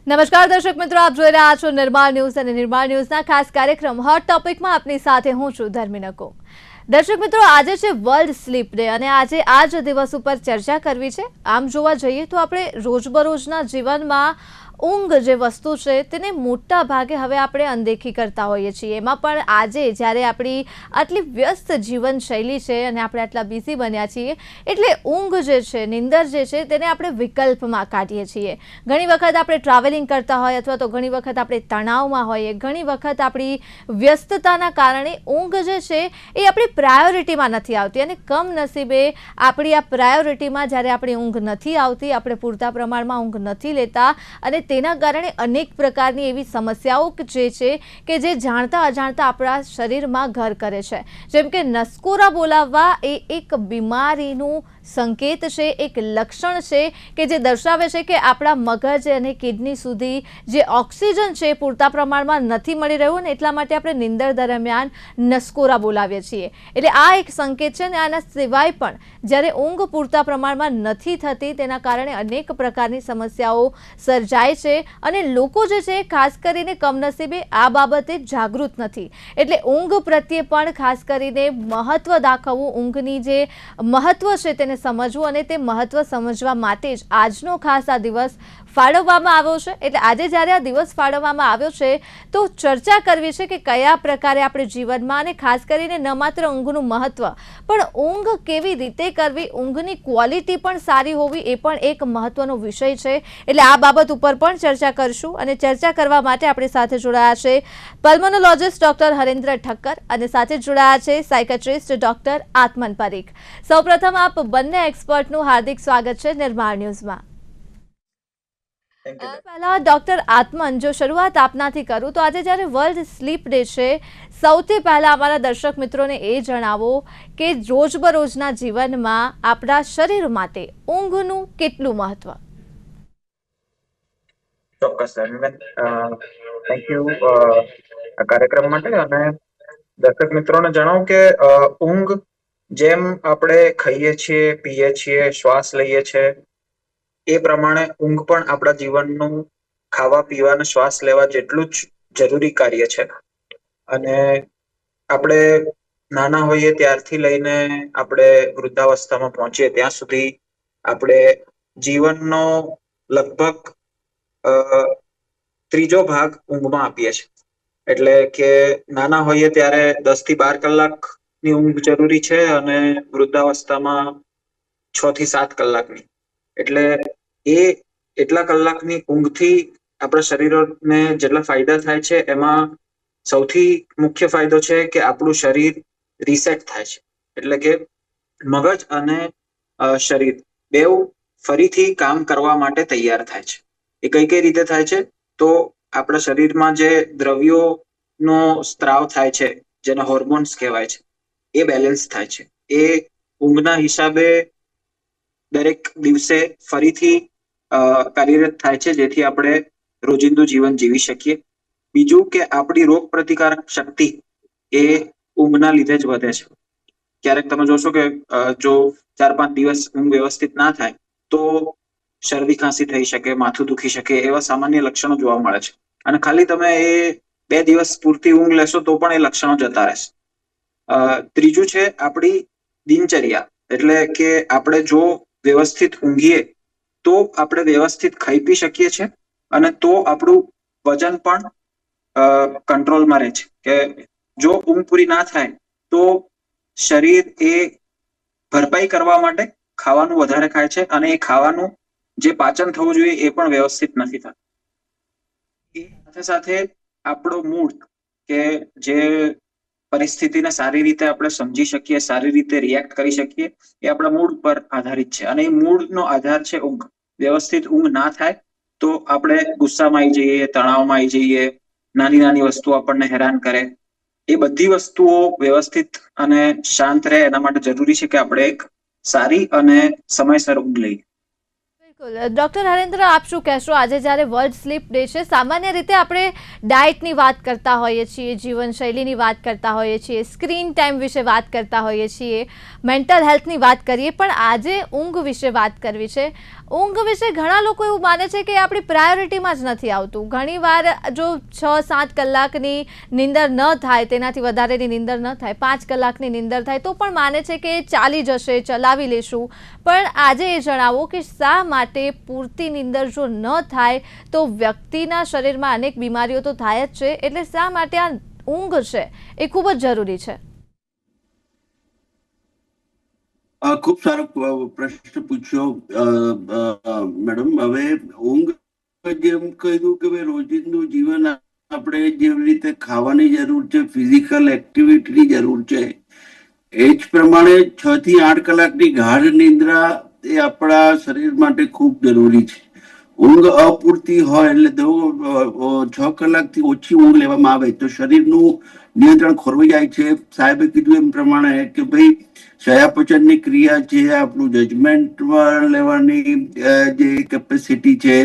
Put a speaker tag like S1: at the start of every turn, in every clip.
S1: નમસ્કાર દર્શક મિત્રો, આપ જોઈ રહ્યા છો નિર્માણ ન્યૂઝ અને નિર્માણ ન્યૂઝના ખાસ કાર્યક્રમ હોટ ટોપિકમાં આપની સાથે હું છું ધર્મિનકો। દર્શક મિત્રો, આજે છે વર્લ્ડ સ્લીપ ડે અને આજે આ જ દિવસ ઉપર ચર્ચા કરવી છે। આમ જોવા જઈએ તો આપણે રોજબરોજના જીવનમાં ઊંઘ જે વસ્તુ છે તેને મોટા ભાગે હવે આપણે અનદેખી કરતા હોઈએ છીએ। એમાં પણ આજે જ્યારે આપણી આટલી વ્યસ્ત જીવનશૈલી છે અને આપણે આટલા બિઝી બન્યા છીએ એટલે ઊંઘ જે છે, નિંદર જે છે તેને આપણે વિકલ્પમાં કાઢીએ છીએ। ઘણી વખત આપણે ટ્રાવેલિંગ કરતા હોય અથવા તો ઘણી વખત આપણે તણાવમાં હોઈએ, ઘણી વખત આપણી વ્યસ્તતાના કારણે ઊંઘ જે છે એ આપણી પ્રાયોરિટીમાં નથી આવતી અને કમનસીબે આપણી આ પ્રાયોરિટીમાં જ્યારે આપણી ઊંઘ નથી આવતી, આપણે પૂરતા પ્રમાણમાં ઊંઘ નથી લેતા અને તેના કારણે અનેક પ્રકારની એવી સમસ્યાઓ જે છે કે જે જાણતા અજાણતા આપણા શરીરમાં ઘર કરે છે। જેમ કે નસકોરા બોલાવવા એ એક બીમારીનું સંકેત છે, એક લક્ષણ છે કે જે દર્શાવે છે કે આપણા મગજ અને કિડની સુધી જે ઓક્સિજન છે પૂરતા પ્રમાણમાં નથી મળી રહ્યું ને એટલા માટે આપણે નિંદર દરમિયાન નસકોરા બોલાવીએ છીએ। એટલે આ એક સંકેત છે ને આના સિવાય પણ જ્યારે ઊંઘ પૂરતા પ્રમાણમાં નથી થતી તેના કારણે અનેક પ્રકારની સમસ્યાઓ સર્જાય છે અને લોકો જે છે ખાસ કરીને કમનસીબે આ બાબતે જાગૃત નથી। એટલે ઊંઘ પ્રત્યે પણ ખાસ કરીને મહત્વ દાખવવું, ઊંઘની જે મહત્વ છે તેને સમજવું અને તે મહત્વ સમજવા માટે જ આજનો ખાસ આ દિવસ ફાળવવામાં આવ્યો છે। એટલે આજે જ્યારે આ દિવસ ફાળવવામાં આવ્યો છે તો ચર્ચા કરવી છે કે કયા પ્રકારે આપણે જીવનમાં અને ખાસ કરીને ન માત્ર ઊંઘનું મહત્વ પણ ઊંઘ કેવી રીતે કરવી, ઊંઘની ક્વોલિટી પણ સારી હોવી એ પણ એક મહત્વનો વિષય છે। એટલે આ બાબત ઉપર પણ ચર્ચા કરશું અને ચર્ચા કરવા માટે આપણી સાથે જોડાયા છે પલ્મોનોલોજીસ્ટ ડોક્ટર હરેન્દ્ર ઠક્કર અને સાથે જોડાયા છે સાયકેટ્રિસ્ટ ડોક્ટર આત્મન પરીખ। સૌપ્રથમ આપ બંને એક્સપર્ટનું હાર્દિક સ્વાગત છે નિર્માણ ન્યૂઝમાં। પહેલા ડોક્ટર આત્મન, જો શરૂઆત આપનાથી કરું તો આજે જ્યારે વર્લ્ડ સ્લીપ ડે છે, સૌથી પહેલા અમારા દર્શક મિત્રોને એ જણાવો કે રોજબરોજના જીવનમાં આપણા શરીર માટે ઊંઘનું કેટલું મહત્વ?
S2: ચોક્કસ થેન્ક યુ આ કાર્યક્રમ માટે અને દર્શક મિત્રોને જણાવું કે ઊંઘ જેમ આપણે ખાઈએ છીએ, પીએ છીએ, શ્વાસ લઈએ છીએ એ પ્રમાણે ઊંઘ પણ આપણા જીવનનું ખાવા પીવા અને શ્વાસ લેવા જેટલું જ જરૂરી કાર્ય છે। અને આપણે નાના હોઈએ ત્યારથી લઈને આપણે વૃદ્ધાવસ્થામાં પહોંચીએ ત્યાં સુધી આપણે જીવનનો લગભગ ત્રીજો ભાગ ઊંઘમાં આપીએ છીએ। એટલે કે નાના હોઈએ ત્યારે 10 થી 12 કલાકની ઊંઘ જરૂરી છે અને વૃદ્ધાવસ્થામાં 6 થી 7 કલાકની। એટલે એ એટલા કલાકની ઊંઘથી આપણા શરીરોને જેટલા ફાયદા થાય છે એમાં સૌથી મુખ્ય ફાયદો છે કે આપણું શરીર રીસેટ થાય છે। એટલે કે મગજ અને શરીર બેઉ ફરીથી કામ કરવા માટે તૈયાર થાય છે। એ કઈ કઈ રીતે થાય છે તો આપણા શરીરમાં જે દ્રવ્યોનો સ્ત્રાવ થાય છે, જેને હોર્મોન્સ કહેવાય છે, એ બેલેન્સ થાય છે। એ ઊંઘના હિસાબે દરેક દિવસે ફરીથી કાર્યરત થાય છે જેથી આપણે રોજિંદુ જીવન જીવી શકીએ। બીજું કે આપણી રોગ પ્રતિકારક શક્તિ એ ઊંઘના લીધે જ વધે છે। ક્યારેક તમે જોશો કે જો 4-5 દિવસ ઊંઘ વ્યવસ્થિત ના થાય તો શરદી ખાંસી થઈ શકે, માથું દુખી શકે એવા સામાન્ય લક્ષણો જોવા મળે છે। અને ખાલી તમે એ 2 દિવસ પૂરતી ઊંઘ લેશો તો પણ એ લક્ષણો જતા રહેશે। ત્રીજું છે આપણી દિનચર્યા। એટલે કે આપણે જો વ્યવસ્થિત ઊંઘીએ તો આપણે વ્યવસ્થિત ખાઈ પી શકીએ છીએ અને તો આપણું વજન પણ કંટ્રોલમાં રહે છે। કે જો ઊંઘ પૂરી ના થાય તો શરીર એ ભરપાઈ કરવા માટે ખાવાનું વધારે ખાય છે અને એ ખાવાનું જે પાચન થવું જોઈએ એ પણ વ્યવસ્થિત નથી થતું। એ સાથે સાથે આપણો મૂડ કે જે પરિસ્થિતિને સારી રીતે આપણે સમજી શકીએ, સારી રીતે રિએક્ટ કરી શકીએ એ આપણા મૂડ પર આધારિત છે અને એ મૂડનો આધાર છે ઊંઘ। વ્યવસ્થિત ઊંઘ ના થાય તો આપણે ગુસ્સામાં આવી જઈએ, તણાવમાં આવી જઈએ, નાની નાની વસ્તુઓ આપણને હેરાન કરે। એ બધી વસ્તુઓ વ્યવસ્થિત અને શાંત રહે એના માટે જરૂરી છે કે આપણે એક સારી અને સમયસર ઊંઘ લઈએ।
S1: ડોક્ટર હરેન્દ્ર, આપ શું કહેશો? આજે જ્યારે વર્લ્ડ સ્લીપ ડે છે, સામાન્ય રીતે આપણે ડાયટની વાત કરતા હોઈએ છીએ, જીવનશૈલીની વાત કરતા હોઈએ છીએ, સ્ક્રીન ટાઈમ વિશે વાત કરતા હોઈએ છીએ, મેન્ટલ હેલ્થની વાત કરીએ, પણ આજે ઊંઘ વિશે વાત કરવી છે. ઊંઘ વિશે ઘણા લોકો એવું માને છે કે એ આપણી પ્રાયોરિટીમાં જ નથી આવતું. ઘણીવાર જો 6-7 કલાકની નીંદર ન થાય, તેનાથી વધારેની નીંદર ન થાય, 5 કલાકની નીંદર થાય તો પણ માને છે કે ચાલી જશે, ચલાવી લેશું. પણ આજે એ જણાવો કે શા માટે પૂરતી નીંદર જો ન થાય તો વ્યક્તિના શરીરમાં અનેક બીમારીઓ તો થાય જ છે, એટલે શા માટે આ ઊંઘ છે એ ખૂબ જ જરૂરી છે?
S3: ખૂબ સારો પ્રશ્ન પૂછ્યો મેડમ. હવે ઊંઘ, જેમ કહ્યું કે ભાઈ રોજિંદનું જીવન આપણે જેવી રીતે ખાવાની જરૂર છે, ફિઝિકલ એક્ટિવિટીની જરૂર છે, એ જ પ્રમાણે 6 થી 8 કલાકની ગાઢ નિંદ્રા એ આપણા શરીર માટે ખૂબ જરૂરી છે. ઊંઘ અપૂરતી હોય એટલે 6 કલાકથી ઓછી ઊંઘ લેવામાં આવે તો શરીરનું નિયંત્રણ ખોરવાઈ જાય છે. સાહેબે કીધું એમ પ્રમાણે કે ભાઈ ચયાપચયની ક્રિયા છે, આપણું જજમેન્ટ લેવાની જે કેપેસિટી છે,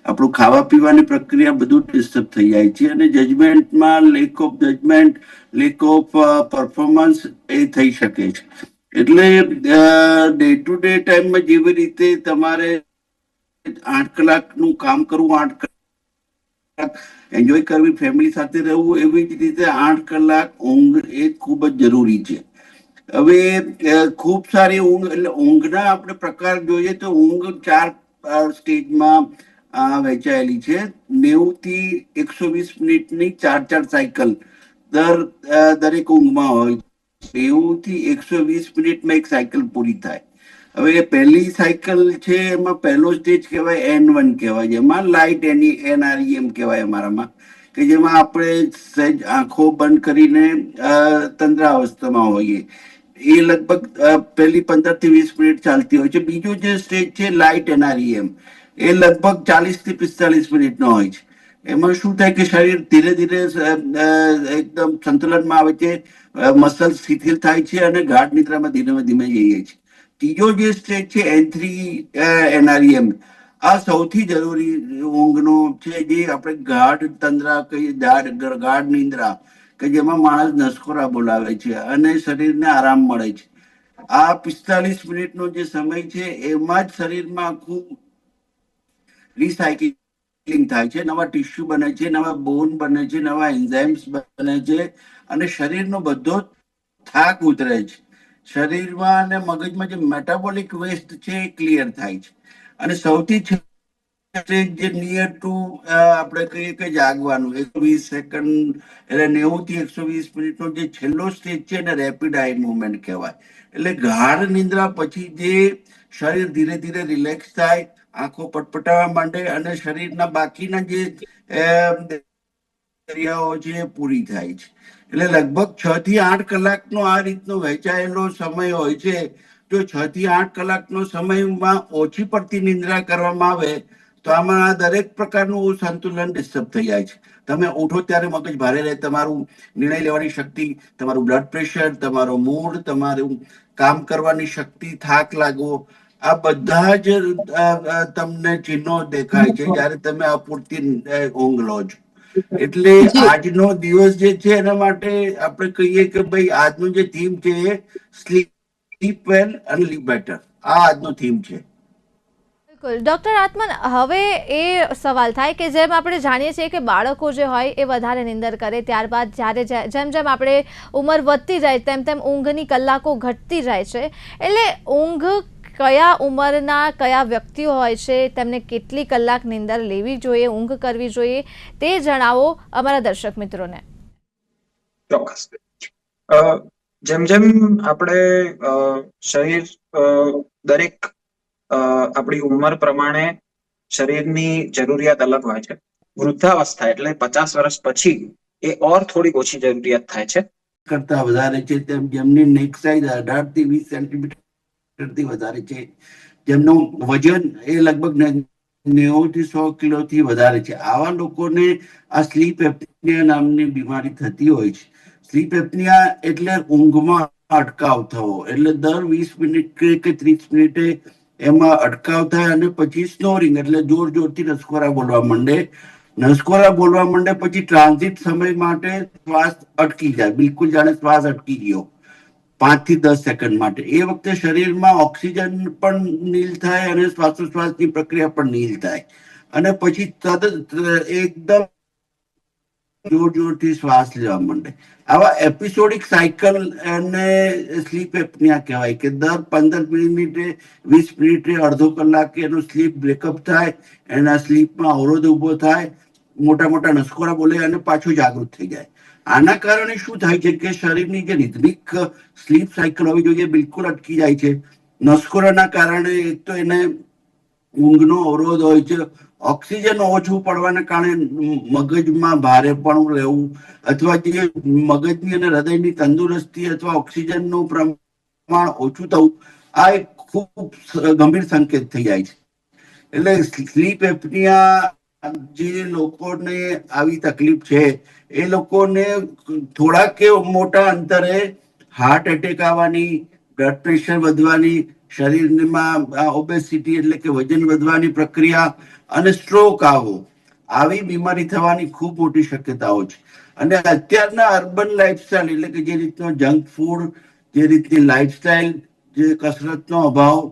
S3: આપણું ખાવા પીવાની પ્રક્રિયા બધું ડિસ્ટર્બ થઈ જાય છે અને જજમેન્ટમાં lack of judgement, lack of performance એ થઈ શકે છે. એટલે ડે ટુ ડે ટાઈમમાં જેવી રીતે તમારે 8 કલાકનું કામ કરવું, 8 કલાક એન્જોય કરવી, ફેમિલી સાથે રહેવું, એવી જ રીતે 8 કલાક ઊંઘ એ ખૂબ જ જરૂરી છે. હવે ખૂબ સારી ઊંઘ, એટલે ઊંઘના આપણે પ્રકાર જોઈએ તો ઊંઘ 4 સ્ટેજમાં વહેંચાયેલી છે. 90 થી 120 મિનિટની 4 સાયકલ દરેક ઊંઘમાં હોય. 90 થી 120 મિનિટમાં એક સાયકલ પૂરી થાય. હવે પહેલી સાયકલ છે, એમાં પહેલો સ્ટેજ કહેવાય N1 કહેવાય, જેમાં લાઇટ NREM કહેવાય અમારામાં, કે જેમાં આપણે સહેજ આંખો બંધ કરીને તંદ્રાવસ્થામાં હોઈએ. એ લગભગ પહેલી 15 થી 20 મિનિટ ચાલતી હોય છે. બીજો જે સ્ટેજ છે લાઇટ NREM, એ લગભગ 40 થી 45 મિનિટનો હોય છે. એમાં શું થાય કે શરીર ધીરે ધીરે એકદમ સંતુલનમાં આવે છે, મસલ શિથિલ થાય છે અને ગાઢ નિદ્રામાં ધીમે ધીમે જઈએ છીએ. ત્રીજો જે સ્ટેજ છે N3 NREM, આ સૌથી જરૂરી ઊંઘનો છે, જે આપણે ગાઢ તંદ્રા કહીએ, ગાઢ નિંદ્રા, કે જેમાં માણસ નસકોરા બોલાવે છે અને શરીરને આરામ મળે છે. આ 45 મિનિટનો જે સમય છે, એમાં જ શરીરમાં આખું રિસાયકલિંગ થાય છે, નવા ટિશ્યુ બને છે, નવા બોન બને છે, નવા એન્ઝાઇમ્સ બને છે અને શરીરનો બધો થાક ઉતરે છે. શરીરમાં અને મગજમાં જે મેટાબોલિક વેસ્ટ છે એ ક્લિયર થાય છે. અને સૌથી જે નિયર ટુ આપણે કહીએ કે જાગવાનું 120 સેકન્ડ, એટલે 90 થી 120 મિનિટનો જે છેલ્લો સ્ટેજ છે એને રેપિડ આઈ મુવમેન્ટ કહેવાય. એટલે ગાઢ નિંદ્રા પછી જે શરીર ધીરે ધીરે રિલેક્સ થાય, આંખો પટપટાવા માંડે અને શરીરના બાકીના જે ક્રિયાઓ છે એ પૂરી થાય છે. એટલે લગભગ 6 થી 8 કલાકનો આ રીતનો વહેંચાયેલો સમય હોય છે. જો 6 થી 8 કલાકનો સમયમાં ઓછી પડતી નિંદ્રા કરવામાં આવે તો આમાં દરેક પ્રકારનું સંતુલન ડિસ્ટર્બ થઈ જાય છે. તમે ઉઠો ત્યારે મગજ ભારે રહે, તમારું નિર્ણય લેવાની શક્તિ, તમારું બ્લડ પ્રેશર, તમારો મૂડ, તમારું કામ કરવાની શક્તિ, થાક લાગવો, આ બધા જ તમને ચિહ્નો દેખાય છે જ્યારે તમે અપૂરતી ઊંઘ લો છો. એટલે આજનો દિવસ જે છે એના માટે આપણે કહીએ કે ભાઈ આજનું જે થીમ છે એ સ્લીપ વેલ અને લીવ બેટર, આ આજનો થીમ છે.
S1: બિલકુલ. ડૉક્ટર આત્મન, હવે એ સવાલ થાય કે જેમ આપણે જાણીએ છીએ કે બાળકો જે હોય એ વધારે નિંદર કરે, ત્યારબાદ જ્યારે જેમ જેમ આપણે ઉંમર વધતી જાય તેમ તેમ ઊંઘની કલાકો ઘટતી જાય છે. એટલે ઊંઘ કયા ઉંમરના કયા વ્યક્તિઓ હોય છે, તેમને કેટલી કલાક નિંદર લેવી જોઈએ, ઊંઘ કરવી જોઈએ, તે જણાવો અમારા દર્શક મિત્રોને.
S2: ચોક્કસ. જેમ જેમ આપણે શરીર દરેક આપણી ઉંમર પ્રમાણે શરીરની જરૂરિયાત અલગ હોય છે. વૃદ્ધાવસ્થા એટલે 50 વર્ષ પછી એ ઓર થોડી ઓછી જરૂરિયાત થાય છે
S3: કરતા વધારે છે. તેમ જેમની નેક સાઇઝ 18 થી 20 સેન્ટીમીટરથી વધારે છે, જેમનું વજન એ લગભગ 90 થી 100 કિલોથી વધારે છે, આવા લોકોને આ સ્લીપ એપ્નિયા નામની બીમારી થતી હોય છે. સ્લીપ એપ્નિયા એટલે ઊંઘમાં અટકાવ થવો, એટલે દર 20 મિનિટ કે 30 મિનિટે એમાં અટકાવ થાય અને પછી સ્નોરિંગ એટલે જોર જોરથી નસકોરા બોલવા માંડે. નસકોરા બોલવા માંડે પછી ટ્રાન્ઝિટ સમય માટે શ્વાસ અટકી જાય, બિલકુલ જાણે શ્વાસ અટકી ગયો 5 થી 10 સેકન્ડ માટે. એ વખતે શરીરમાં ઓક્સિજન પણ નીલ થાય અને શ્વાસોશ્વાસની પ્રક્રિયા પણ નીલ થાય અને પછી તરત એકદમ જોર જોરથી શ્વાસ લેવા માંડે. આવા એપિસોડિક સાયકલ અને સ્લીપ એપનિયા કહેવાય કે દર 15 મિનિટે 20 મિનિટે અડધો કલાકે એનું સ્લીપ બ્રેકઅપ થાય, એના સ્લીપમાં અવરોધ ઉભો થાય, મોટા મોટા નસકોરા બોલે અને પાછું જાગૃત થઈ જાય. આના કારણે શું થાય છે કે શરીરની જે રિધમિક સ્લીપ સાયકલ હોવી જોઈએ બિલકુલ અટકી જાય છે. નસકોરાના કારણે એક તો એને ઊંઘનો અવરોધ હોય છે, ઓક્સિજન ઓછું પડવાના કારણે મગજમાં ભારેપણું રહેવું અથવા જે મગજની અને હૃદયની તંદુરસ્તી અથવા ઓક્સિજનનું પ્રમાણ ઓછું થવું, આ એક ખૂબ ગંભીર સંકેત થઈ જાય છે. એટલે સ્લીપ એપનિયા જે લોકોને આવી તકલીફ છે એ લોકોને થોડા કે મોટા અંતરે હાર્ટ એટેક આવવાની, બ્લડ પ્રેશર વધવાની, શરીરમાં ઓબેસિટી એટલે કે વજન વધવાની પ્રક્રિયા અને સ્ટ્રોક આવી બીમારી થવાની ખૂબ મોટી શક્યતાઓ છે. અને અત્યારના અર્બન લાઈફસ્ટાઈલ એટલે કે જે રીતનો જંક ફૂડ, જે રીતની લાઈફસ્ટાઈલ, જે કસરતનો અભાવ,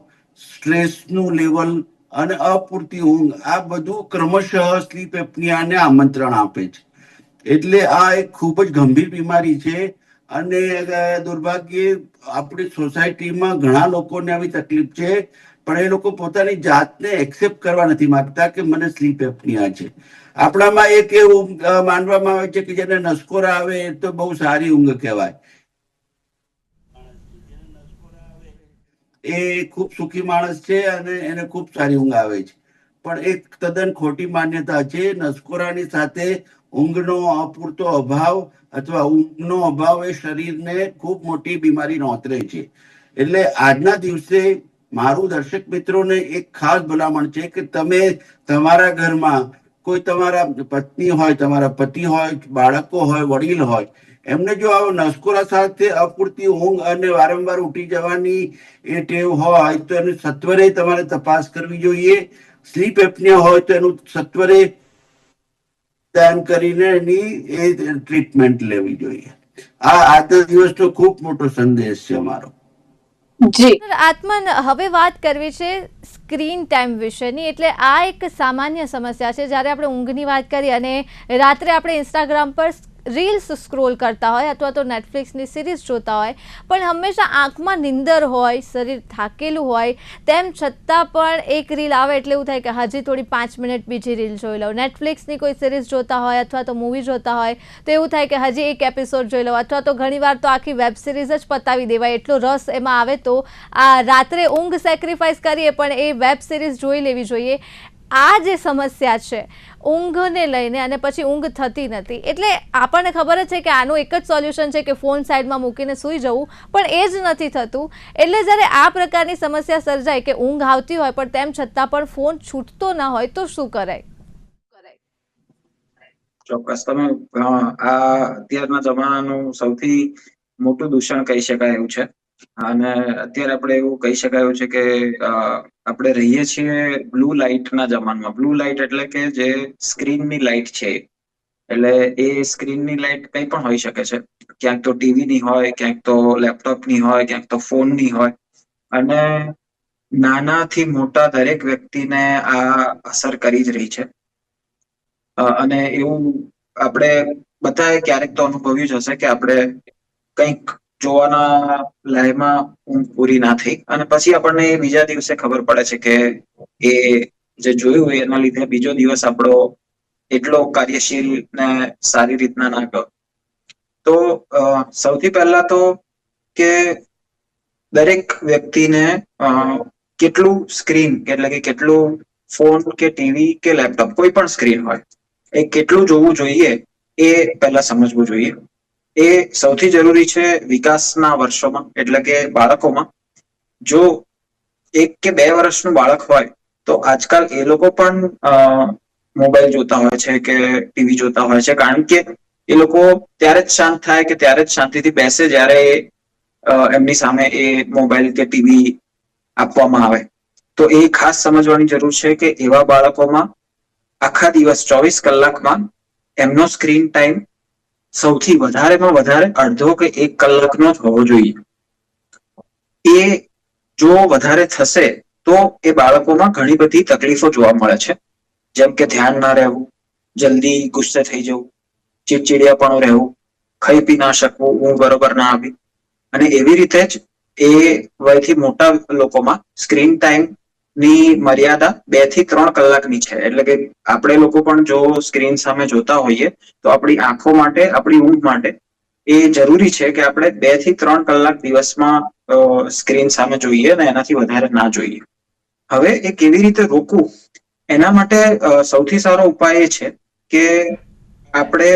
S3: સ્ટ્રેસનું લેવલ અને અપૂરતી ઊંઘ, આ બધું ક્રમશઃ સ્લીપ એપનિયાને આમંત્રણ આપે છે. એટલે આ એક ખૂબ જ ગંભીર બીમારી છે અને દુર્ભાગ્યે આપણી સોસાયટીમાં ઘણા લોકોને આવી તકલીફ છે, પણ એ લોકો પોતાની જાતને એક્સેપ્ટ કરવા નથી માંગતા કે મને સ્લીપ એપનિયા છે. આપણામાં એક એવું માનવામાં આવે છે કે જેને નસકોરા આવે એ તો બહુ સારી ઊંઘ કહેવાય, એ ખૂબ સુખી માણસ છે અને એને ખૂબ સારી ઊંઘ આવે છે. પણ એક તદ્દન ખોટી માન્યતા છે. નસકોરાની સાથે ઊંઘનો અપૂરતો અભાવ અથવા ઊંઘનો અભાવ એ શરીરને ખૂબ મોટી બીમારી નોતરે છે. એટલે આજના દિવસે મારું દર્શક મિત્રોને એક ખાસ ભલામણ છે કે તમે તમારા ઘરમાં કોઈ તમારા પત્ની હોય, તમારા પતિ હોય, બાળકો હોય, વડીલ હોય, એમને જો આવો નસકોરા સાથે અપૂરતી ઊંઘ અને વારંવાર ઉઠી જવાની એ ટેવ હોય તો એની સત્વરે તમારે તપાસ કરવી જોઈએ. સ્લીપ એપનિયા હોય તો એનું સત્વરે ધ્યાન કરીને એની એ ટ્રીટમેન્ટ લેવી જોઈએ. આ આજના દિવસનો ખૂબ મોટો સંદેશ છે અમારો.
S1: જી આત્મન, હવે વાત કરવી છે સ્ક્રીન ટાઈમ વિશેની. એટલે આ એક સામાન્ય સમસ્યા છે. જ્યારે આપણે ઊંઘની વાત કરીએ અને રાત્રે આપણે ઇન્સ્ટાગ્રામ પર રીલ્સ સ્ક્રોલ કરતા હોય અથવા તો નેટફ્લિક્સની સિરીઝ જોતા હોય, પણ હંમેશા આંખમાં નીંદર હોય, શરીર થાકેલું હોય, તેમ છતાં પણ એક રીલ આવે એટલે એવું થાય કે હજી થોડી 5 મિનિટ બીજી રીલ જોઈ લઉં. નેટફ્લિક્સની કોઈ સિરીઝ જોતા હોય અથવા તો મૂવી જોતા હોય તો એવું થાય કે હજી એક એપિસોડ જોઈ લઉં, અથવા તો ઘણીવાર તો આખી વેબ સિરીઝ જ પતાવી દેવાય, એટલો રસ એમાં આવે તો આ રાત્રે ઊંઘ સેક્રિફાઈસ કરીએ પણ એ વેબ સિરીઝ જોઈ લેવી જોઈએ. આ જે સમસ્યા છે ઊંઘને લઈને અને પછી ઊંઘ થતી નથી, એટલે આપણને ખબર જ છે કે આનું એક જ સોલ્યુશન છે કે ફોન સાઈડમાં મૂકીને સૂઈ જવું, પણ એ જ નથી થતું. એટલે જ્યારે આ પ્રકારની સમસ્યા સર્જાય કે ઊંઘ આવતી હોય પણ તેમ છતાં પણ ફોન છૂટતો ના હોય તો શું કરાય?
S2: ચોક્કસ, તમે આ અત્યારના જમાનાનું સૌથી મોટું દૂષણ કહી શકાય એવું છે. અને અત્યારે આપણે એવું કહી શકાય એવું છે કે આપણે રહીએ છીએ બ્લુ લાઇટના જમાનામાં. બ્લુ લાઇટ એટલે કે જે સ્ક્રીનની લાઇટ છે, એટલે એ સ્ક્રીનની લાઇટ કંઈ પણ હોઈ શકે છે. ક્યાંક તો ટીવીની હોય, ક્યાંક તો લેપટોપની હોય, ક્યાંક તો ફોનની હોય. અને નાનાથી મોટા દરેક વ્યક્તિને આ અસર કરી જ રહી છે. અને એવું આપણે બધાએ ક્યારેક તો અનુભવ્યું જ હશે કે આપણે કંઈક જોવાના લયમાં ઊંઘ પૂરી ના થઈ અને પછી આપણને બીજા દિવસે ખબર પડે છે કે એ જે જોયું એના લીધે બીજો દિવસ આપણો એટલો કાર્યશીલ ને સારી રીતના ના ગયો. તો સૌથી પહેલા તો કે દરેક વ્યક્તિને કેટલું સ્ક્રીન એટલે કે કેટલું ફોન કે ટીવી કે લેપટોપ કોઈ પણ સ્ક્રીન હોય એ કેટલું જોવું જોઈએ એ પહેલા સમજવું જોઈએ. એ સૌથી જરૂરી છે વિકાસના વર્ષોમાં, એટલે કે બાળકોમાં. જો 1 કે 2 વર્ષનું બાળક હોય તો આજકાલ એ લોકો પણ મોબાઈલ જોતા હોય છે કે ટીવી જોતા હોય છે, કારણ કે એ લોકો ત્યારે જ શાંત થાય કે ત્યારે જ શાંતિથી બેસે જ્યારે એમની સામે એ મોબાઈલ કે ટીવી આપવામાં આવે. તો એ ખાસ સમજવાની જરૂર છે કે એવા બાળકોમાં આખા દિવસ 24 કલાકમાં એમનો સ્ક્રીન ટાઈમ સૌથી વધારેમાં વધારે અડધો કે 1 કલાકનો જ હોવો જોઈએ. એ જો વધારે થશે તો એ બાળકોમાં ઘણી બધી તકલીફો જોવા મળે છે, જેમ કે ધ્યાન ના રહેવું, જલ્દી ગુસ્સે થઈ જવું, ચીડચીડિયાપણું રહેવું, ખાઈ પી ના શકવું, ઊંઘ બરોબર ના આવી. અને એવી રીતે જ એ વયથી મોટા લોકોમાં સ્ક્રીન ટાઈમ ની મર્યાદા 2 થી 3 કલાકની છે. એટલે કે આપણે લોકો પણ જો સ્ક્રીન સામે જોતા હોઈએ તો આપણી આંખો માટે, આપણી ઊંઘ માટે એ જરૂરી છે કે આપણે 2 થી 3 કલાક દિવસમાં સ્ક્રીન સામે જોઈએ અને એનાથી વધારે ના જોઈએ. હવે એ કેવી રીતે રોકવું, એના માટે સૌથી સારો ઉપાય એ છે કે આપણે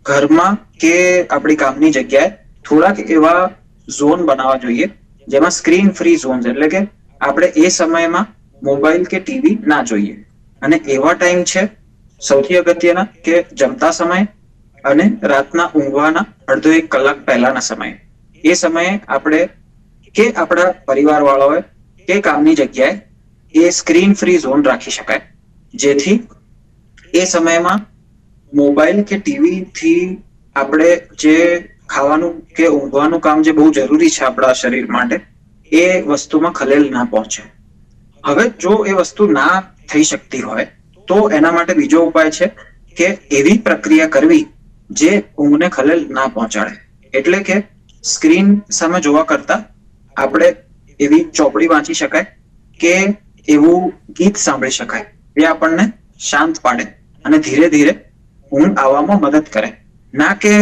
S2: ઘરમાં કે આપણી કામની જગ્યાએ થોડાક એવા ઝોન બનાવવા જોઈએ જેમાં સ્ક્રીન ફ્રી ઝોન, એટલે કે આપણે એ સમયમાં મોબાઈલ કે ટીવી ના જોઈએ. અને એવા ટાઈમ છે સૌથી અગત્યના કે જમતા સમય અને રાતના ઊંઘવાના અડધો 1 કલાક પહેલાના સમયે. એ સમયે આપણે કે આપણા પરિવાર વાળાઓએ કે કામની જગ્યાએ એ સ્ક્રીન ફ્રી ઝોન રાખી શકાય, જેથી એ સમયમાં મોબાઈલ કે ટીવી થી આપણે જે ખાવાનું કે ઊંઘવાનું કામ જે બહુ જરૂરી છે આપણા શરીર માટે, એ વસ્તુમાં ખલેલ ના પહોંચે. હવે જો એ વસ્તુ ના થઈ શકતી હોય તો એના માટે બીજો ઉપાય છે કે એવી પ્રક્રિયા કરવી જે ઊંઘને ખલેલ ના પહોંચાડે. એટલે કે સ્ક્રીન સામે જોવા કરતા આપણે એવી ચોપડી વાંચી શકાય કે એવું ગીત સાંભળી શકાય જે આપણને શાંત પાડે અને ધીરે ધીરે ઊંઘ આવવામાં મદદ કરે. ના કે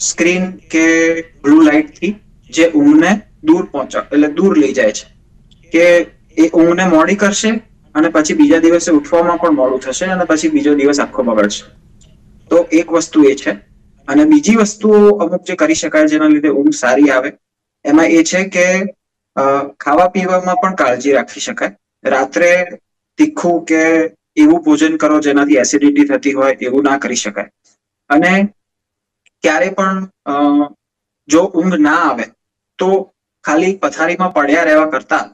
S2: સ્ક્રીન કે બ્લુ લાઇટ થી જે ઊંઘને દૂર લઈ જાય છે, કે એ ઊંઘને મોડી કરશે અને પછી બીજા દિવસે ઉઠવામાં પણ મોડું થશે અને પછી બીજો દિવસ આખો બગડશે. તો એક વસ્તુ એ છે. અને બીજી વસ્તુઓ અમુક જે કરી શકાય જેના લીધે ઊંઘ સારી આવે, એમાં એ છે કે ખાવા પીવામાં પણ કાળજી રાખી શકાય. રાત્રે તીખું કે એવું ભોજન કરો જેનાથી એસિડિટી થતી હોય એવું ના કરી શકાય. અને ક્યારે પણ જો ઊંઘ ના આવે તો ખાલી પથારીમાં પડ્યા રહેવા કરતા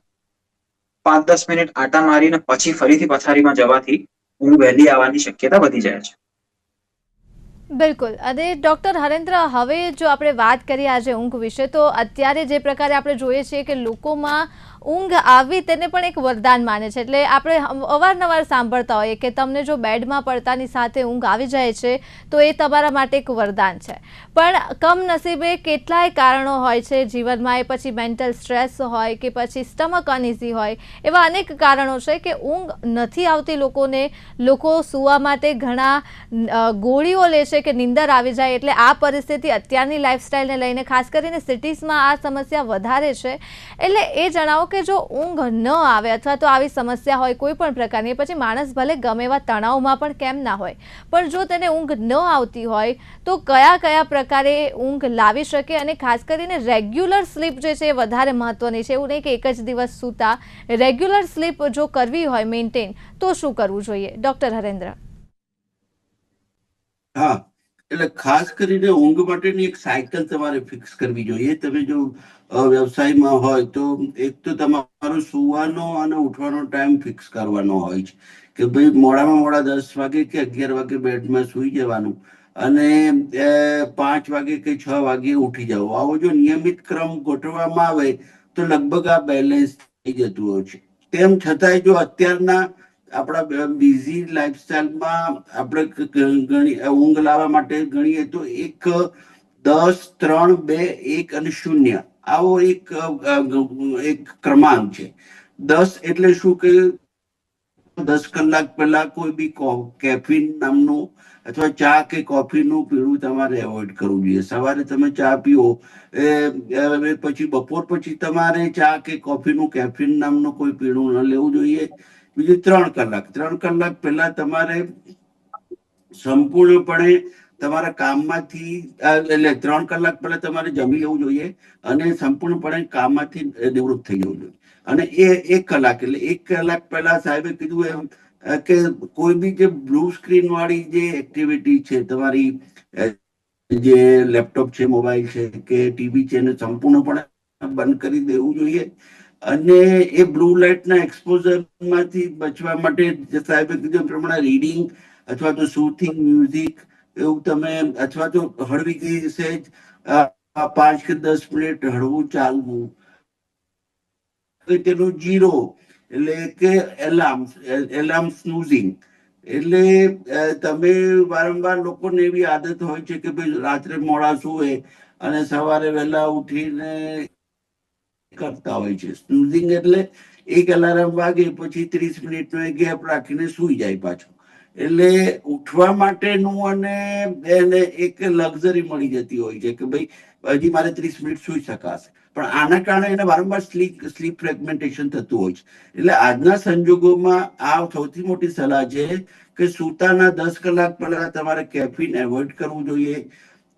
S2: 5-10 મિનિટ આટા મારીને પછી ફરીથી પથારીમાં જવાથી ઊંઘ વહેલી આવવાની શક્યતા વધી જાય છે.
S1: બિલકુલ. અને ડૉક્ટર હરેન્દ્ર, હવે જો આપણે વાત કરીએ આજે ઊંઘ વિશે, તો અત્યારે જે પ્રકારે આપણે જોઈએ છીએ કે લોકોમાં ઊંઘ આવવી તેને પણ એક વરદાન માને છે. એટલે આપણે અવારનવાર સાંભળતા હોઈએ કે તમને જો બેડમાં પડતાની સાથે ઊંઘ આવી જાય છે તો એ તમારા માટે એક વરદાન છે. પણ કમનસીબે કેટલાય કારણો હોય છે જીવનમાં, એ પછી મેન્ટલ સ્ટ્રેસ હોય કે પછી સ્ટમક અનઇઝી હોય, એવા અનેક કારણો છે કે ઊંઘ નથી આવતી લોકોને. લોકો સૂવા માટે ઘણા ગોળીઓ લે છે કે નીંદર આવી જાય. એટલે આ પરિસ્થિતિ અત્યારની લાઈફસ્ટાઈલને લઈને ખાસ કરીને સિટીઝમાં આ સમસ્યા વધારે છે. એટલે એ જણાવો કે જો ઊંઘ ન આવે અથવા તો આવી સમસ્યા હોય કોઈ પણ પ્રકારની, પછી માણસ ભલે ગમે એવા તણાવમાં પણ કેમ ના હોય, પણ જો તેને ઊંઘ ન આવતી હોય તો કયા કયા પ્રકારે ઊંઘ લાવી શકે? અને ખાસ કરીને રેગ્યુલર સ્લીપ જે છે એ વધારે મહત્વની છે. એવું નહીં કે એક જ દિવસ સૂતા, રેગ્યુલર સ્લીપ જો કરવી હોય મેન્ટેન, તો શું કરવું જોઈએ ડૉક્ટર હરેન્દ્ર?
S3: હા, એટલે ખાસ કરીને ઊંઘ માટેની એક સાયકલ તમારે ફિક્સ કરવી જોઈએ. તમે જો વ્યવસાયમાં હોય તો એક તો તમારો સુવાનો અને ઉઠવાનો ટાઈમ ફિક્સ કરવાનો હોય છે કે ભાઈ મોડામાં મોડા 10 વાગે કે 11 વાગે બેડમાં સૂઈ જવાનું અને 5 વાગે કે 6 વાગે ઉઠી જાવ. આવો જો નિયમિત ક્રમ ગોઠવવામાં આવે તો લગભગ આ બેલેન્સ થઈ જતું હોય છે. તેમ છતાંય જો અત્યારના આપણા બિઝી લાઈફસ્ટાઈલમાં આપણે ઘણી ઊંઘ લાવવા માટે ગણીએ તો 1, 10, 3, 2, 1 અને 0 આવો એક ક્રમાંક છે. 10 એટલે શું કે 10 કલાક પહેલા કોઈ બી કેફીન નામનું અથવા ચા કે કોફીનું પીણું તમારે એવોઇડ કરવું જોઈએ. સવારે તમે ચા પીઓ પછી બપોર પછી તમારે ચા કે કોફીનું કેફીન નામનું કોઈ પીણું ન લેવું જોઈએ. બીજું 3 કલાક પહેલા તમારે સંપૂર્ણપણે તમારા કામમાંથી એટલે 3 કલાક પહેલા તમારે જમી લેવું જોઈએ અને સંપૂર્ણપણે કામમાંથી નિવૃત્ત થઈ જવું જોઈએ. અને એ 1 કલાક એટલે 1 કલાક પહેલા સાહેબે કીધું એમ કે કોઈ બી જે બ્લુ સ્ક્રીન વાળી જે એક્ટિવિટી છે, તમારી જે લેપટોપ છે, મોબાઈલ છે કે ટીવી છે, એને સંપૂર્ણપણે બંધ કરી દેવું જોઈએ. અને એ બ્લુ લાઇટના એક્સપોઝરમાંથી બચવા માટે સાહેબે કીધું એ પ્રમાણે રીડિંગ અથવા તો સૂથિંગ મ્યુઝિક એવું તમે, અથવા તો હળવી સહેજ 5 કે 10 મિનિટ હળવું ચાલવું, તેનું 0 એટલે કે એલાર્મ સ્નૂઝિંગ. એટલે તમે વારંવાર લોકોને એવી આદત હોય છે કે ભાઈ રાત્રે મોડા સુવે અને સવારે વહેલા ઉઠીને કરતા હોય છે. સ્નૂઝિંગ એટલે એક અલાર્મ વાગે પછી 30 મિનિટનો એક ગેપ રાખીને સુઈ જાય પાછો. એટલે ઉઠવા માટેનું અને એને એક લક્ઝરી મળી જતી હોય છે કે ભાઈ હજી મારે 30 મિનિટ સુઈ શકાશે, પણ આના કારણે એને વારંવાર સ્લીપ ફ્રેગમેન્ટેશન થતું હોય છે. એટલે આજના સંજોગોમાં આ સૌથી મોટી સલાહ છે કે સૂતાના 10 કલાક પહેલા તમારે કેફીન એવોઇડ કરવું જોઈએ.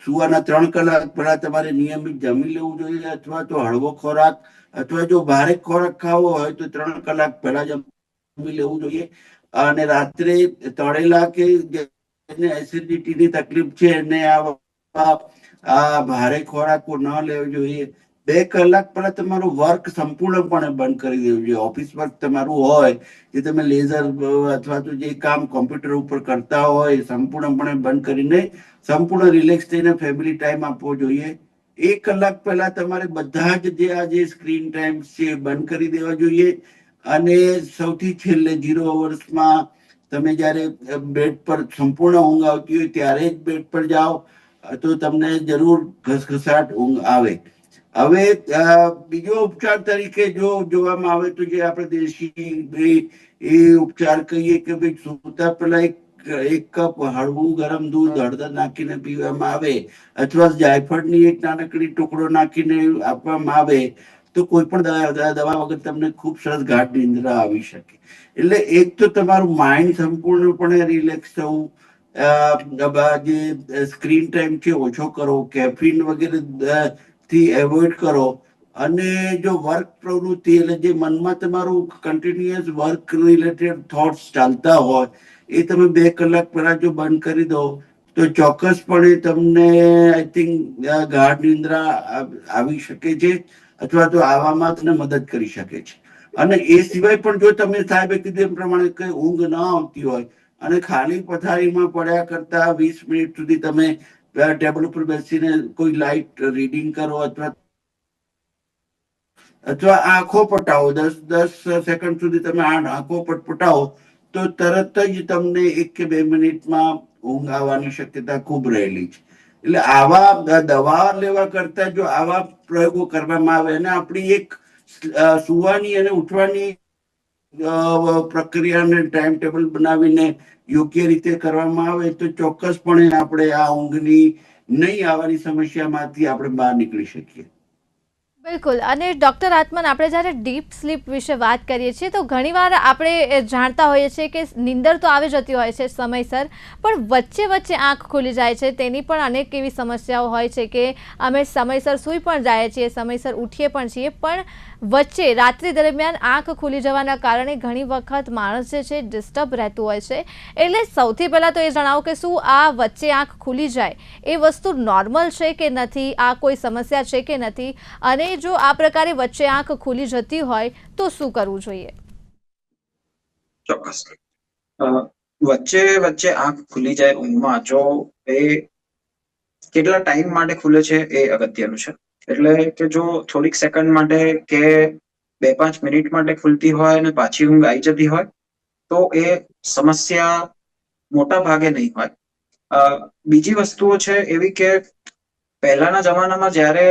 S3: સુવાના 3 કલાક પહેલા તમારે નિયમિત જમી લેવું જોઈએ, અથવા તો હળવો ખોરાક, અથવા જો ભારે ખોરાક ખાવો હોય તો 3 કલાક પહેલા જમી લેવું જોઈએ. અને રાત્રે તળેલા કે જેને એસિડિટીની તકલીફ છે એને આ ભારે ખોરાકો ન લેવો જોઈએ. 2 કલાક પહેલા તમારું વર્ક સંપૂર્ણપણે બંધ કરી દેવું જોઈએ. ઓફિસ વર્ક તમારું હોય, જે તમે લેઝર અથવા તો જે કામ કોમ્પ્યુટર ઉપર કરતા હોય, સંપૂર્ણપણે બંધ કરીને સંપૂર્ણ રિલેક્સ થઈને ફેમિલી ટાઈમ આપવો જોઈએ. 1 કલાક પહેલા તમારે બધા જ જે સ્ક્રીન ટાઈમ છે બંધ કરી દેવા જોઈએ. અને સૌથી છેલ્લે 0 અવર્સમાં તમે જયારે બેડ પર સંપૂર્ણ ઊંઘ આવતી હોય ત્યારે જ બેડ પર જાઓ, તો તમને જરૂર ઘસઘસાટ ઊંઘ આવે. હવે બીજો ઉપચાર તરીકે જો જોવામાં આવે તો જે આપણે દેશી એ ઉપચાર કહીએ કે ભાઈ સૂતા પહેલા એક કપ હળવું ગરમ દૂધ હળદર નાખીને પીવામાં આવે, અથવા જાયફળની એક નાનકડી ટુકડો નાખીને આપવામાં આવે, તો કોઈ પણ દવા વગર તમને ખૂબ સરસ ગાઢ નિંદ્રા આવી શકે. એટલે એક તો તમારું માઇન્ડ સંપૂર્ણપણે રિલેક્સ થવું, જે સ્ક્રીન ટાઈમ છે ઓછો કરો, કેફીન વગેરે થી એવોઇડ કરો. અને જો વર્ક પ્રવૃત્તિ એટલે જે મનમાં તમારું કન્ટિન્યુઅસ વર્ક રિલેટેડ થોટ્સ ચાલતા હોય એ તમે 2 કલાક પહેલા જો બંધ કરી દો તો ચોક્કસપણે તમને આઈ થિંક ગાઢ નિંદ્રા આવી શકે છે, અથવા તો આવવામાં તમને મદદ કરી શકે છે. અને એ સિવાય પણ જો તમે સાહેબે કીધું એમ પ્રમાણે કઈ ઊંઘ ન આવતી હોય અને ખાલી પથારીમાં પડ્યા કરતા 20 મિનિટ સુધી તમે ટેબલ ઉપર બેસીને કોઈ લાઇટ રીડિંગ કરો, અથવા આંખો પટાવો, 10 સેકન્ડ સુધી તમે આંખો પટાવો તો તરત જ તમને 1 કે 2 મિનિટમાં ઊંઘ આવવાની શક્યતા ખૂબ રહેલી છે. એટલે આવા દવા લેવા કરતા જો આવા પ્રયોગો કરવામાં આવે અને આપણી એક સુવાની અને ઉઠવાની પ્રક્રિયાને ટાઈમ ટેબલ બનાવીને યોગ્ય રીતે કરવામાં આવે તો ચોક્કસપણે આપણે આ ઊંઘની નહીં આવવાની સમસ્યામાંથી આપણે બહાર નીકળી શકીએ.
S1: બિલકુલ. અને ડૉક્ટર આત્મન, આપણે જ્યારે ડીપ સ્લીપ વિશે વાત કરીએ છીએ તો ઘણીવાર આપણે જાણતા હોઈએ છીએ કે નીંદર તો આવી જતી હોય છે સમયસર, પણ વચ્ચે વચ્ચે આંખ ખુલી જાય છે. તેની પણ અનેક એવી સમસ્યાઓ હોય છે કે અમે સમયસર સૂઈ પણ જઈએ છીએ, સમયસર ઉઠીએ પણ છીએ, પણ વચ્ચે રાત્રિ દરમિયાન આંખ ખુલી જવાના કારણે ઘણી વખત માણસ જે છે ડિસ્ટર્બ રહેતું હોય છે. એટલે સૌથી પહેલાં તો એ જણાવો કે શું આ વચ્ચે આંખ ખુલી જાય એ વસ્તુ નોર્મલ છે કે નથી, આ કોઈ સમસ્યા છે કે નથી, અને જો આ પ્રકારે વચ્ચે આંખ ખુલી જતી હોય તો શું કરવું જોઈએ?
S2: ચોક્કસ. વચ્ચે વચ્ચે આંખ ખુલી જાય ઊંઘમાં, જો એ કેટલા ટાઈમ માટે ખુલે છે એ અગત્યનું છે. એટલે કે જો થોડીક સેકન્ડ માટે કે 2-5 મિનિટ માટે ખુલતી હોય અને પાછી ઊંઘ આવી જતી હોય તો એ સમસ્યા મોટા ભાગે નહીં હોય. બીજી વસ્તુઓ છે એવી કે પહેલાના જમાનામાં જ્યારે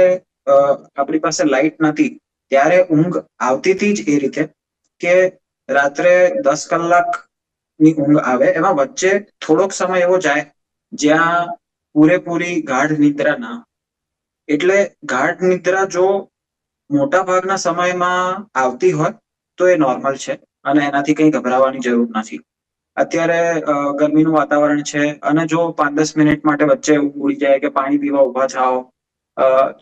S2: આપણી પાસે લાઇટ નથી ત્યારે ઊંઘ આવતી હતી જ એ રીતે કે રાત્રે 10 કલાકની ઊંઘ આવે, એમાં વચ્ચે થોડોક સમય એવો જાય જ્યાં પૂરેપૂરી ગાઢ નિદ્રા ના. એટલે ગાઢ નિદ્રા જો મોટા ભાગના સમયમાં આવતી હોય તો એ નોર્મલ છે અને એનાથી કંઈ ગભરાવાની જરૂર નથી. અત્યારે ગરમીનું વાતાવરણ છે અને જો 5-10 મિનિટ માટે વચ્ચે ઉડી જાય કે પાણી પીવા ઉભા જાઓ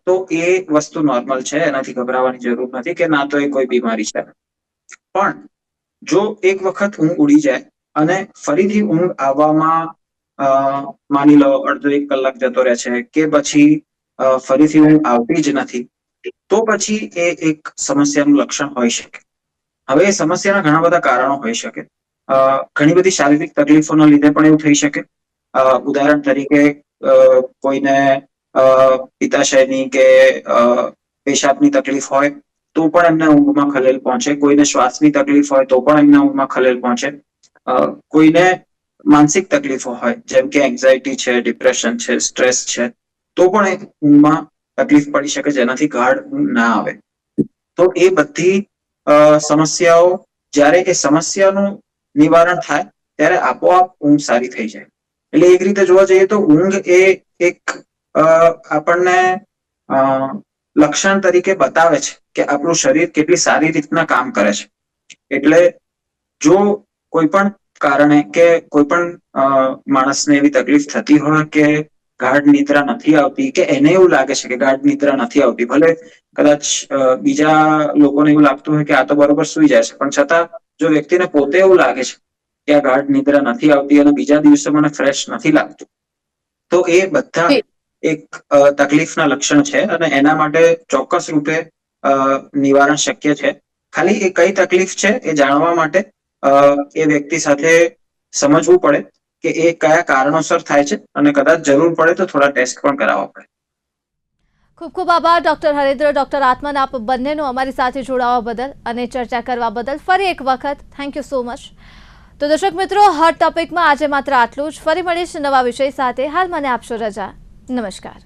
S2: તો એ વસ્તુ નોર્મલ છે, એનાથી ગભરાવાની જરૂર નથી કે ના તો એ કોઈ બીમારી છે. પણ જો એક વખત ઊંઘ ઉડી જાય અને ફરીથી ઊંઘ આવવામાં માની લો અડધો 1 કલાક જતો રહે છે કે પછી ફરીથી ઊંઘ આવતી જ નથી, તો પછી એ એક સમસ્યાનું લક્ષણ હોઈ શકે. હવે એ સમસ્યાના ઘણા બધા કારણો હોઈ શકે. ઘણી બધી શારીરિક તકલીફોના લીધે પણ એવું થઈ શકે. ઉદાહરણ તરીકે કોઈને પિત્તાશયની કે પેશાબની તકલીફ હોય તો પણ એમને ઊંઘમાં ખલેલ પહોંચે. કોઈને શ્વાસની તકલીફ હોય તો પણ એમને ઊંઘમાં ખલેલ પહોંચે. કોઈને માનસિક તકલીફો હોય જેમ કે એન્ઝાયટી છે, ડિપ્રેશન છે, સ્ટ્રેસ છે, તો પણ ઊંઘમાં તકલીફ પડી શકે જેનાથી ગાઢ ઊંઘ ના આવે. તો એ બધી સમસ્યાઓ જ્યારે એ સમસ્યાનું નિવારણ થાય ત્યારે આપોઆપ ઊંઘ સારી થઈ જાય. એટલે એક રીતે જોવા જઈએ તો ઊંઘ એ એક આપણને લક્ષણ તરીકે બતાવે છે કે આપણું શરીર કેટલી સારી રીતના કામ કરે છે. એટલે જો કોઈ પણ કારણે કે કોઈ પણ માણસને એવી તકલીફ થતી હોય કે ગાઢ નિદ્રા નથી આવતી કે એને એવું લાગે છે કે ગાઢ નિદ્રા નથી આવતી, ભલે કદાચ બીજા લોકોને એવું લાગતું હોય કે આ તો બરોબર સુઈ જાય છે, પણ છતાં જો વ્યક્તિને પોતે એવું લાગે છે કે આ ગાઢ નિદ્રા નથી આવતી અને બીજા દિવસે મને ફ્રેશ નથી લાગતું, તો એ બધા એક તકલીફના લક્ષણ છે અને એના માટે ચોક્કસ રૂપે નિવારણ શક્ય છે. ખાલી એ કઈ તકલીફ છે એ જાણવા માટે એ વ્યક્તિ સાથે સમજવું પડે કે એ કયા કારણોસર થાય છે અને કદાચ જરૂર પડે તો થોડા ટેસ્ટ પણ કરાવવા પડે.
S1: ખૂબ ખૂબ આભાર ડોક્ટર હરેન્દ્ર, ડોક્ટર આત્મન, આપ બંનેનો અમારી સાથે જોડાવા બદલ અને ચર્ચા કરવા બદલ ફરી એક વખત થેન્ક યુ સો મચ. તો દર્શક મિત્રો, હોટ ટોપિકમાં આજે માત્ર આટલું જ. ફરી મળીશ નવા વિષય સાથે. હાલ મને આપશો રજા. નમસ્કાર.